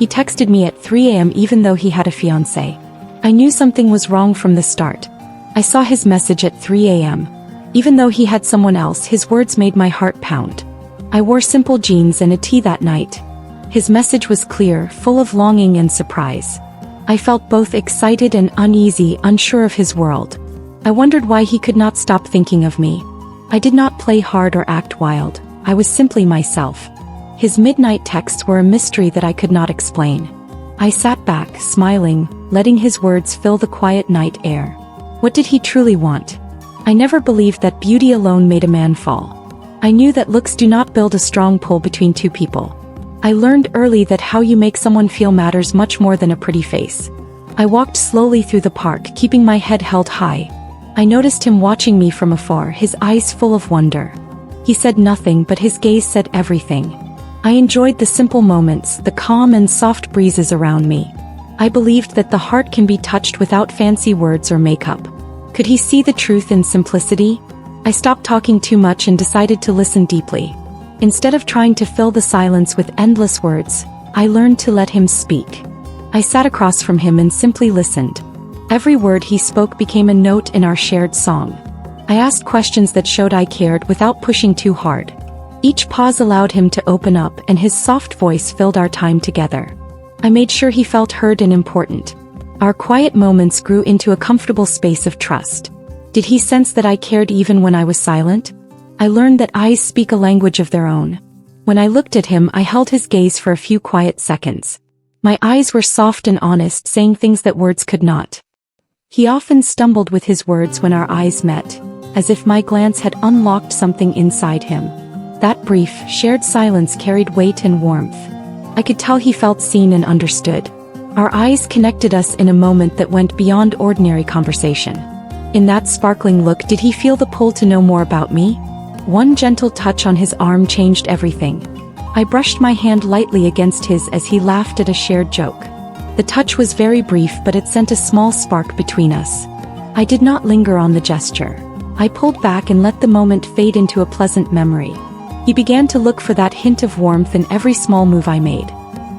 He texted me at 3 a.m. even though he had a fiancé. I knew something was wrong from the start. I saw his message at 3 a.m. Even though he had someone else, his words made my heart pound. I wore simple jeans and a tee that night. His message was clear, full of longing and surprise. I felt both excited and uneasy, unsure of his world. I wondered why he could not stop thinking of me. I did not play hard or act wild. I was simply myself. His midnight texts were a mystery that I could not explain. I sat back, smiling, letting his words fill the quiet night air. What did he truly want? I never believed that beauty alone made a man fall. I knew that looks do not build a strong pull between two people. I learned early that how you make someone feel matters much more than a pretty face. I walked slowly through the park, keeping my head held high. I noticed him watching me from afar, his eyes full of wonder. He said nothing, but his gaze said everything. I enjoyed the simple moments, the calm and soft breezes around me. I believed that the heart can be touched without fancy words or makeup. Could he see the truth in simplicity? I stopped talking too much and decided to listen deeply. Instead of trying to fill the silence with endless words, I learned to let him speak. I sat across from him and simply listened. Every word he spoke became a note in our shared song. I asked questions that showed I cared without pushing too hard. Each pause allowed him to open up, and his soft voice filled our time together. I made sure he felt heard and important. Our quiet moments grew into a comfortable space of trust. Did he sense that I cared even when I was silent? I learned that eyes speak a language of their own. When I looked at him, I held his gaze for a few quiet seconds. My eyes were soft and honest, saying things that words could not. He often stumbled with his words when our eyes met, as if my glance had unlocked something inside him. That brief, shared silence carried weight and warmth. I could tell he felt seen and understood. Our eyes connected us in a moment that went beyond ordinary conversation. In that sparkling look, did he feel the pull to know more about me? One gentle touch on his arm changed everything. I brushed my hand lightly against his as he laughed at a shared joke. The touch was very brief, but it sent a small spark between us. I did not linger on the gesture. I pulled back and let the moment fade into a pleasant memory. He began to look for that hint of warmth in every small move I made.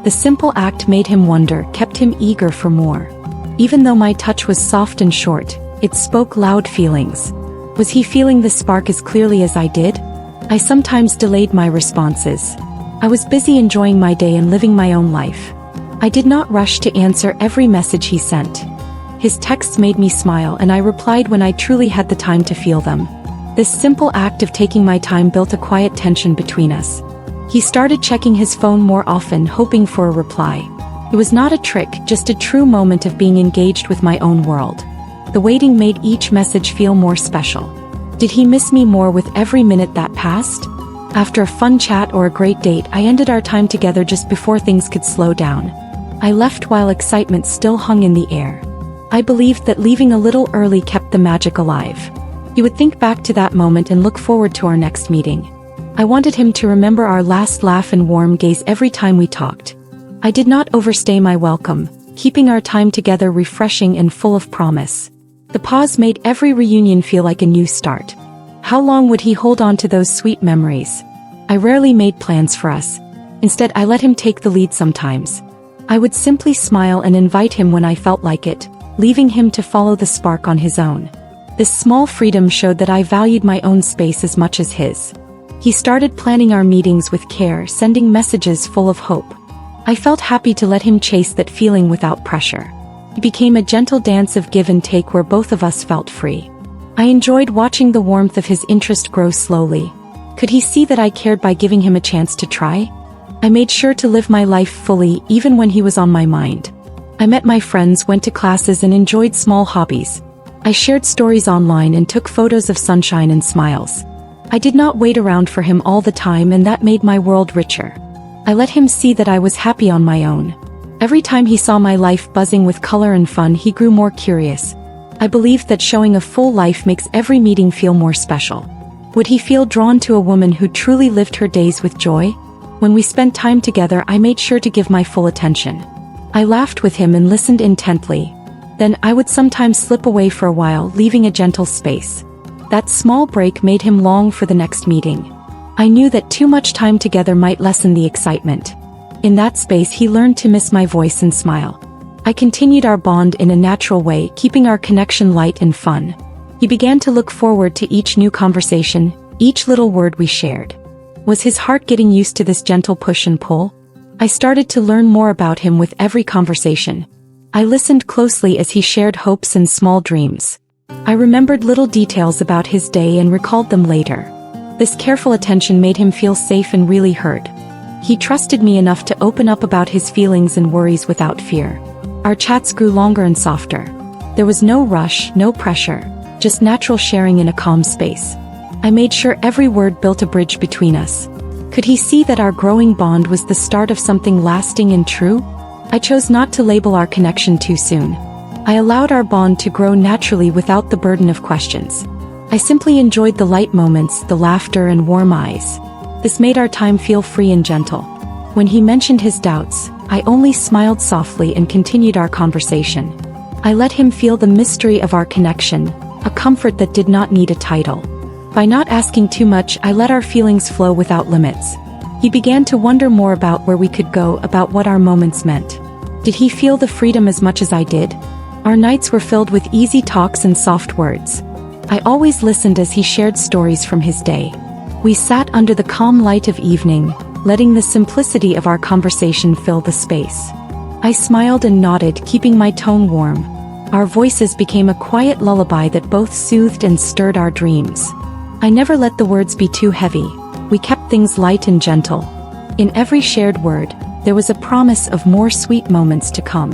The simple act made him wonder, kept him eager for more. Even though my touch was soft and short, it spoke loud feelings. Was he feeling the spark as clearly as I did? I sometimes delayed my responses. I was busy enjoying my day and living my own life. I did not rush to answer every message he sent. His texts made me smile, and I replied when I truly had the time to feel them. This simple act of taking my time built a quiet tension between us. He started checking his phone more often, hoping for a reply. It was not a trick, just a true moment of being engaged with my own world. The waiting made each message feel more special. Did he miss me more with every minute that passed? After a fun chat or a great date, I ended our time together just before things could slow down. I left while excitement still hung in the air. I believed that leaving a little early kept the magic alive. He would think back to that moment and look forward to our next meeting. I wanted him to remember our last laugh and warm gaze every time we talked. I did not overstay my welcome, keeping our time together refreshing and full of promise. The pause made every reunion feel like a new start. How long would he hold on to those sweet memories? I rarely made plans for us. Instead, I let him take the lead sometimes. I would simply smile and invite him when I felt like it, leaving him to follow the spark on his own. This small freedom showed that I valued my own space as much as his. He started planning our meetings with care, sending messages full of hope. I felt happy to let him chase that feeling without pressure. It became a gentle dance of give and take where both of us felt free. I enjoyed watching the warmth of his interest grow slowly. Could he see that I cared by giving him a chance to try? I made sure to live my life fully, even when he was on my mind. I met my friends, went to classes, and enjoyed small hobbies. I shared stories online and took photos of sunshine and smiles. I did not wait around for him all the time, and that made my world richer. I let him see that I was happy on my own. Every time he saw my life buzzing with color and fun, he grew more curious. I believed that showing a full life makes every meeting feel more special. Would he feel drawn to a woman who truly lived her days with joy? When we spent time together, I made sure to give my full attention. I laughed with him and listened intently. Then I would sometimes slip away for a while, leaving a gentle space. That small break made him long for the next meeting. I knew that too much time together might lessen the excitement. In that space he learned to miss my voice and smile. I continued our bond in a natural way, keeping our connection light and fun. He began to look forward to each new conversation, each little word we shared. Was his heart getting used to this gentle push and pull? I started to learn more about him with every conversation. I listened closely as he shared hopes and small dreams. I remembered little details about his day and recalled them later. This careful attention made him feel safe and really heard. He trusted me enough to open up about his feelings and worries without fear. Our chats grew longer and softer. There was no rush, no pressure, just natural sharing in a calm space. I made sure every word built a bridge between us. Could he see that our growing bond was the start of something lasting and true? I chose not to label our connection too soon. I allowed our bond to grow naturally without the burden of questions. I simply enjoyed the light moments, the laughter and warm eyes. This made our time feel free and gentle. When he mentioned his doubts, I only smiled softly and continued our conversation. I let him feel the mystery of our connection, a comfort that did not need a title. By not asking too much, I let our feelings flow without limits. He began to wonder more about where we could go, about what our moments meant. Did he feel the freedom as much as I did? Our nights were filled with easy talks and soft words. I always listened as he shared stories from his day. We sat under the calm light of evening, letting the simplicity of our conversation fill the space. I smiled and nodded, keeping my tone warm. Our voices became a quiet lullaby that both soothed and stirred our dreams. I never let the words be too heavy. We kept things light and gentle. In every shared word, there was a promise of more sweet moments to come.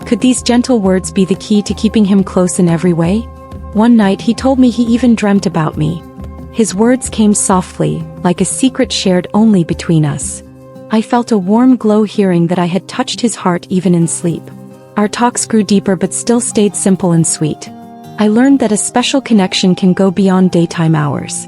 Could these gentle words be the key to keeping him close in every way? One night he told me he even dreamt about me. His words came softly, like a secret shared only between us. I felt a warm glow hearing that I had touched his heart even in sleep. Our talks grew deeper but still stayed simple and sweet. I learned that a special connection can go beyond daytime hours.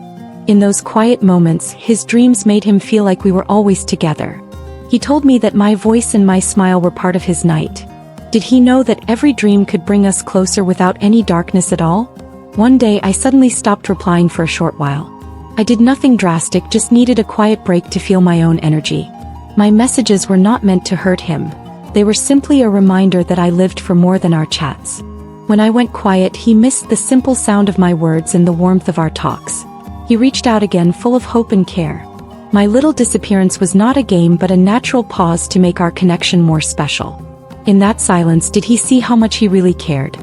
In those quiet moments, his dreams made him feel like we were always together. He told me that my voice and my smile were part of his night. Did he know that every dream could bring us closer without any darkness at all? One day I suddenly stopped replying for a short while. I did nothing drastic, just needed a quiet break to feel my own energy. My messages were not meant to hurt him. They were simply a reminder that I lived for more than our chats. When I went quiet, he missed the simple sound of my words and the warmth of our talks. He reached out again, full of hope and care. My little disappearance was not a game but a natural pause to make our connection more special. In that silence, did he see how much he really cared?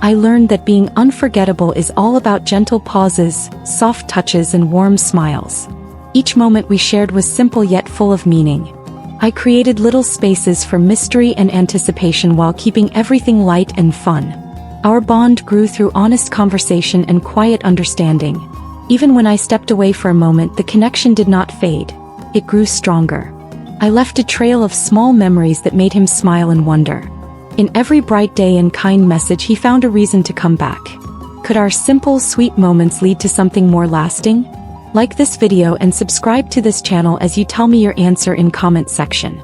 I learned that being unforgettable is all about gentle pauses, soft touches and warm smiles. Each moment we shared was simple yet full of meaning. I created little spaces for mystery and anticipation while keeping everything light and fun. Our bond grew through honest conversation and quiet understanding. Even when I stepped away for a moment, the connection did not fade. It grew stronger. I left a trail of small memories that made him smile and wonder. In every bright day and kind message, he found a reason to come back. Could our simple, sweet moments lead to something more lasting? Like this video and subscribe to this channel as you tell me your answer in comment section.